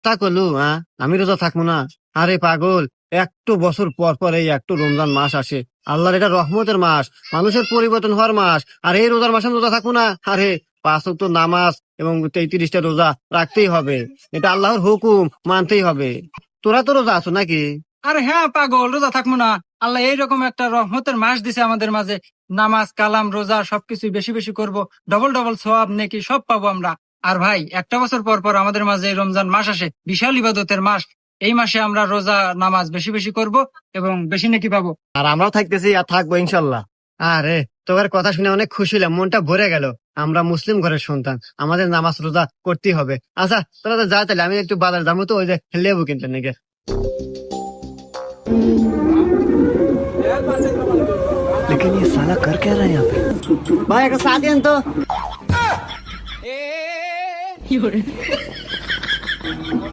তা করলু হ্যাঁ, আমি রোজা থাকবো না? আরে পাগল, একটু বছর পর পর এই একটু রমজান মাস আসে। আল্লাহর এটা রহমতের মাস, মানুষের পরিবর্তন হওয়ার মাস। আর এই রোজার মাসে আমি রোজা থাকবো না? আরে 5 ওয়াক্ত নামাজ এবং 33টা রোজা রাখতেই হবে। এটা আল্লাহর হুকুম, মানতেই হবে। তোরা তো রোজা আছো নাকি? আরে হ্যাঁ পাগল, রোজা থাকবো না? আল্লাহ এইরকম একটা রহমতের মাস দিছে আমাদের মাঝে। নামাজ কালাম রোজা সবকিছু বেশি বেশি করব, ডবল ডবল সওয়াব নেকি সব পাবো আমরা। আর ভাই, একটা বছর পর পর আমাদের মাঝে এই রমজান মাস আসে, বিশাল ইবাদতের মাস। এই মাসে আমরা রোজা নামাজ বেশি বেশি করব এবং বেশি নেকি পাবো। আর আমরাও থাকতেছি আর থাকবো ইনশাল্লাহ। আরে তোর কথা শুনে অনেক খুশি হলাম, মনটা ভরে গেল। আমরা মুসলিম ঘরের সন্তান, আমাদের নামাজ রোজা করতেই হবে। আচ্ছা তোরা তো যা, তাহলে আমি একটু বাজার যাবো, তো ওই যে লেবু কিনতে নাকি। लेकिन ये साला कर क्या रहा है यहाँ पे? भाई एक साथ देन तो